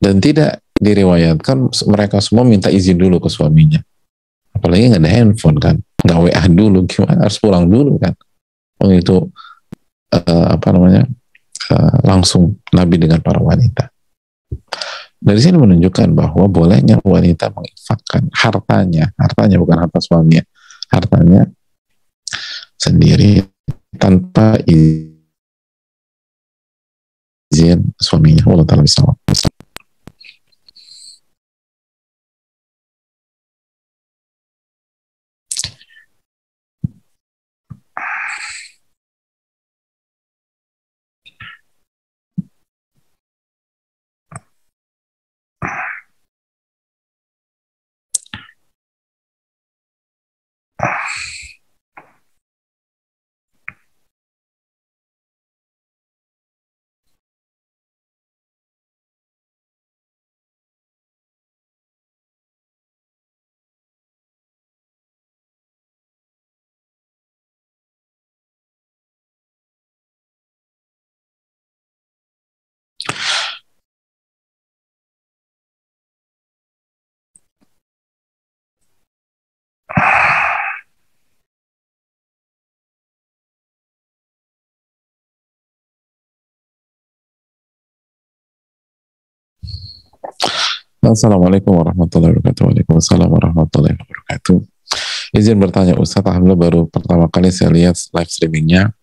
Dan tidak diriwayatkan mereka semua minta izin dulu ke suaminya. Apalagi nggak ada handphone kan, nggak WA dulu, gimana, harus pulang dulu kan. Itu langsung Nabi dengan para wanita. Dari sini menunjukkan bahwa bolehnya wanita menginfakkan hartanya bukan harta suaminya, hartanya sendiri tanpa izin suaminya. Allah Ta'ala bisa. Assalamualaikum warahmatullahi wabarakatuh. Waalaikumsalam warahmatullahi wabarakatuh. Izin bertanya Ustaz, alhamdulillah baru pertama kali saya lihat live streamingnya.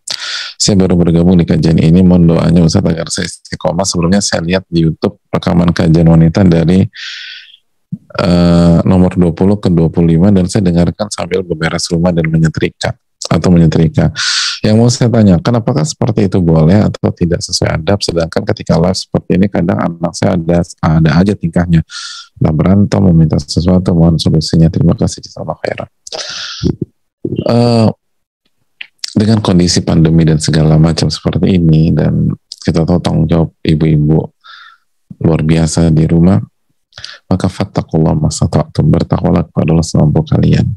Saya baru bergabung di kajian ini, mohon doanya Ustaz agar saya istiqomah. Sebelumnya saya lihat di YouTube rekaman kajian wanita dari nomor 20 ke 25 dan saya dengarkan sambil beberes rumah dan menyetrika. Yang mau saya tanyakan, apakah seperti itu boleh atau tidak sesuai adab? Sedangkan ketika live seperti ini kadang anak saya ada aja tingkahnya, nah berantem, meminta sesuatu, mohon solusinya. Terima kasih, jazakallahu khairan. Dengan kondisi pandemi dan segala macam seperti ini, dan kita tahu tanggung jawab ibu-ibu luar biasa di rumah, maka fattakullah mastata'tum, bertakwalah kepada Allah semampu kalian.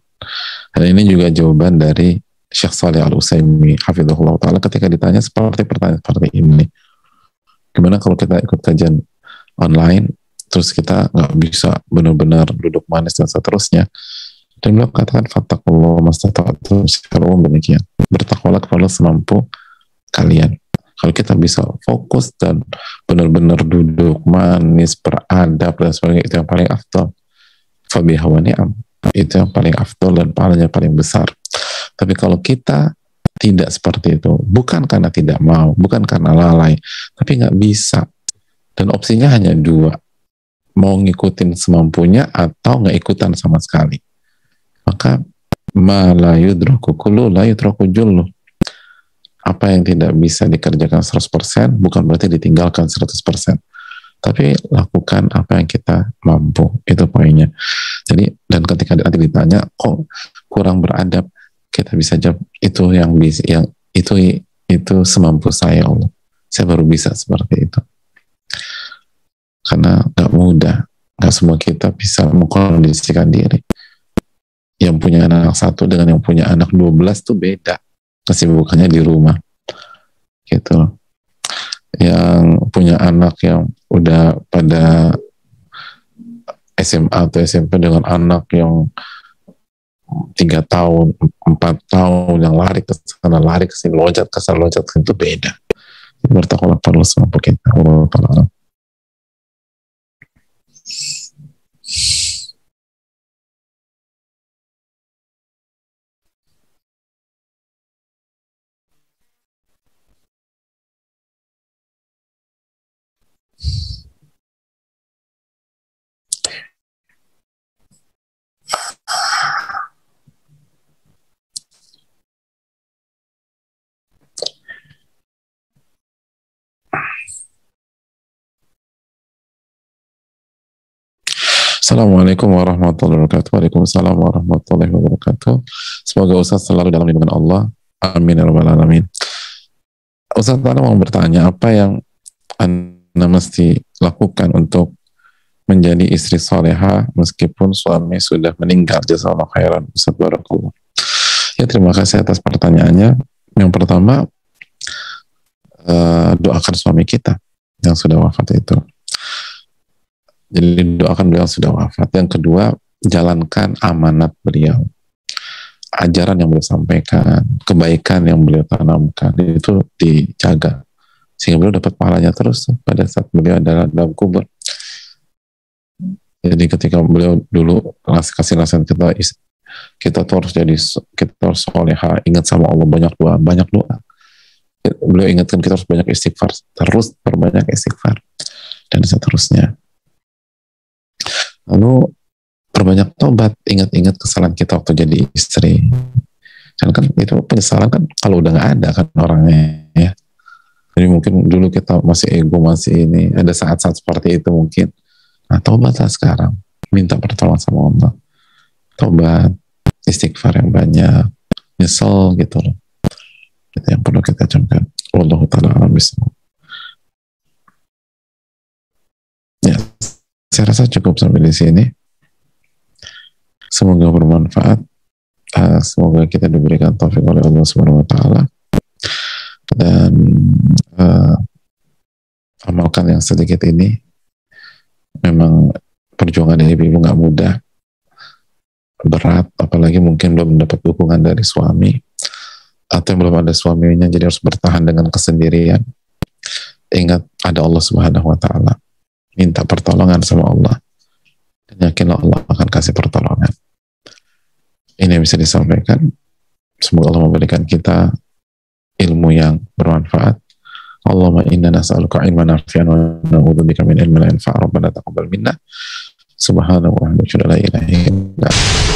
Dan ini juga jawaban dari Syekh Shalih Al-Utsaimin hafizahullah ta'ala ketika ditanya seperti pertanyaan seperti ini, gimana kalau kita ikut kajian online terus kita nggak bisa benar-benar duduk manis dan seterusnya, dan beliau katakan fattakullah mastata'tum, secara umum demikian, bertakwalah kepada Allah semampu kalian. Kalau kita bisa fokus dan benar-benar duduk manis, beradab dan sebagainya, itu yang paling afdal. Fabiha wa ni'am, itu yang paling afdal dan pahalanya paling besar. Tapi kalau kita tidak seperti itu, bukan karena tidak mau, bukan karena lalai, tapi nggak bisa. Dan opsinya hanya dua, mau ngikutin semampunya atau nggak ikutan sama sekali. Maka ma la yudraku kullu la yudraku jullu. Apa yang tidak bisa dikerjakan 100% bukan berarti ditinggalkan 100%. Tapi lakukan apa yang kita mampu, itu poinnya. Jadi, dan ketika nanti ditanya kok kurang beradab, kita bisa jawab itu yang bisa, yang itu semampu saya, Allah. Saya baru bisa seperti itu. Karena gak mudah, gak semua kita bisa mengkondisikan diri. Yang punya anak 1 dengan yang punya anak 12 tuh beda kesibukannya di rumah, gitu loh. Yang punya anak yang udah pada SMA atau SMP dengan anak yang 3 tahun, 4 tahun yang lari ke sana, lari ke sini, loncat ke sana, loncat ke sini, itu beda. Bertakwalah perlu semampu kita. Allah Ta'ala. Assalamualaikum warahmatullahi wabarakatuh. Waalaikumsalam warahmatullahi wabarakatuh. Semoga Ustaz selalu dalam lindungan Allah. Amin ya rabbal alamin. Ustaz, Anda mau bertanya, apa yang Anda mesti lakukan untuk menjadi istri soleha meskipun suami sudah meninggal? Jazakallahu khairan, Ustaz, barakallah. Ya, terima kasih atas pertanyaannya. Yang pertama, doakan suami kita yang sudah wafat itu. Jadi doakan beliau sudah wafat. Yang kedua, jalankan amanat beliau. Ajaran yang beliau sampaikan, kebaikan yang beliau tanamkan, itu dijaga. Sehingga beliau dapat pahalanya terus pada saat beliau adalah dalam kubur. Jadi ketika beliau dulu kasih nasihat kita tuh harus kita harus soleha, ingat sama Allah, banyak doa. Beliau ingatkan kita harus banyak istighfar, terus perbanyak istighfar, dan seterusnya. Lalu perbanyak tobat, ingat-ingat kesalahan kita waktu jadi istri. Dan kan itu penyesalan kan kalau udah nggak ada kan orangnya, ya. Jadi mungkin dulu kita masih ego, masih ini, ada saat-saat seperti itu mungkin. Nah, tobatlah sekarang, minta pertolongan sama Allah, tobat, istighfar yang banyak, nyesel gitu loh. Itu yang perlu kita camkan. Wallahu ta'ala a'lam bishawab. Ya, saya rasa cukup sampai di sini. Semoga bermanfaat. Semoga kita diberikan taufik oleh Allah Subhanahu wa taala. Dan amalkan yang sedikit ini. Memang perjuangan ibu nggak mudah. Berat, apalagi mungkin belum mendapat dukungan dari suami atau yang belum ada suaminya, jadi harus bertahan dengan kesendirian. Ingat ada Allah Subhanahu wa taala. Minta pertolongan sama Allah, dan yakinlah Allah akan kasih pertolongan. Ini yang bisa disampaikan. Semoga Allah memberikan kita ilmu yang bermanfaat. Allahumma inna nas'aluka ilman nafi'an wa na'udzubika min ilmin la yanfa'. Rabbana taqabbal minna. Subhanahu wa ta'ala la ilaha illa anta.